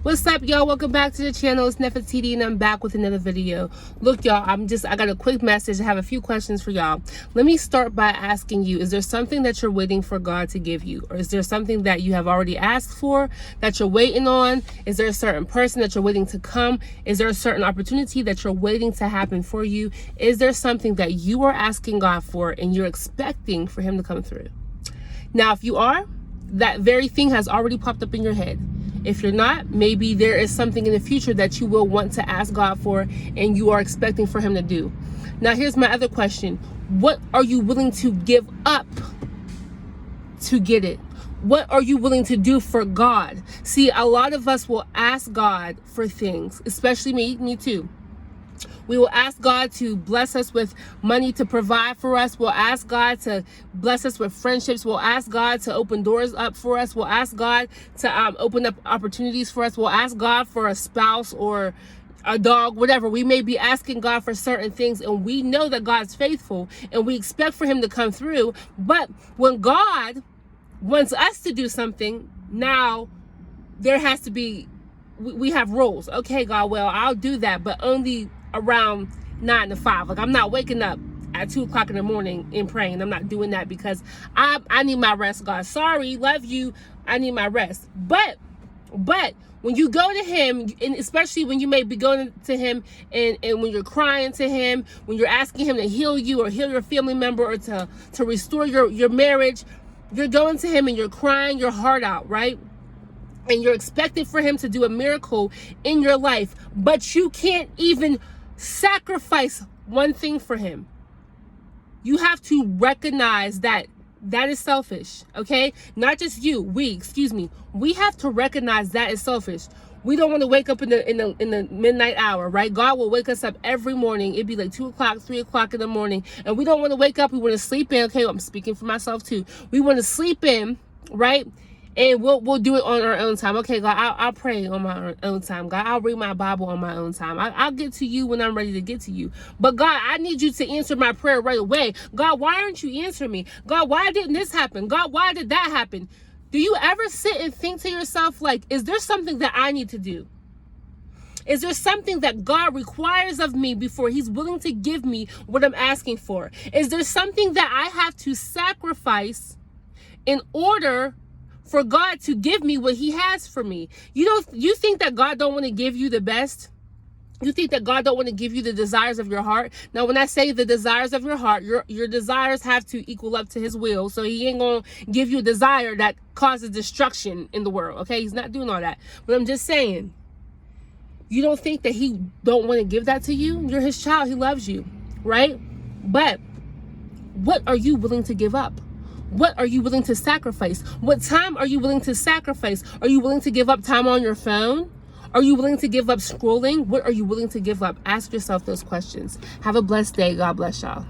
What's up, y'all? Welcome back to the channel. It's Nefertiti and I'm back with another video. Look, y'all, I got a quick message. I have a few questions for y'all. Let me start by asking you, is there something that you're waiting for God to give you? Or is there something that you have already asked for that you're waiting on? Is there a certain person that you're waiting to come? Is there a certain opportunity that you're waiting to happen for you? Is there something that you are asking God for and you're expecting for him to come through? Now, if you are, that very thing has already popped up in your head. If you're not, maybe there is something in the future that you will want to ask God for and you are expecting for him to do. Now, here's my other question. What are you willing to give up to get it? What are you willing to do for God? See, a lot of us will ask God for things, especially me too. We will ask God to bless us with money to provide for us. We'll ask God to bless us with friendships. We'll ask God to open doors up for us. We'll ask God to open up opportunities for us. We'll ask God for a spouse or a dog, whatever. We may be asking God for certain things, and we know that God's faithful and we expect for him to come through. But when God wants us to do something, now there has to be, we have rules. Okay, God, well, I'll do that, but only around 9 to 5. Like, I'm not waking up at 2 o'clock in the morning and praying. I'm not doing that because I need my rest, God. Sorry, love you, I need my rest. But when you go to him, and especially when you may be going to him and when you're crying to him, when you're asking him to heal you or heal your family member or to restore your marriage, you're going to him and you're crying your heart out, right? And you're expecting for him to do a miracle in your life, but you can't even sacrifice one thing for him. You have to recognize that is selfish, okay? Not just you, we have to recognize that is selfish. We don't want to wake up in the midnight hour, right? God will wake us up every morning. It'd be like 2 o'clock, 3 o'clock in the morning, and we don't want to wake up. We want to sleep in. Okay, I'm speaking for myself too. We want to sleep in, right? And we'll do it on our own time. Okay, God, I'll pray on my own time. God, I'll read my Bible on my own time. I'll get to you when I'm ready to get to you. But God, I need you to answer my prayer right away. God, why aren't you answering me? God, why didn't this happen? God, why did that happen? Do you ever sit and think to yourself, like, is there something that I need to do? Is there something that God requires of me before he's willing to give me what I'm asking for? Is there something that I have to sacrifice in order for God to give me what he has for me? You think that God don't want to give you the best? You think that God don't want to give you the desires of your heart? Now, when I say the desires of your heart, your desires have to equal up to his will. So he ain't going to give you a desire that causes destruction in the world. Okay, he's not doing all that. But I'm just saying, you don't think that he don't want to give that to you? You're his child. He loves you, right? But what are you willing to give up? What are you willing to sacrifice? What time are you willing to sacrifice? Are you willing to give up time on your phone? Are you willing to give up scrolling? What are you willing to give up? Ask yourself those questions. Have a blessed day. God bless y'all.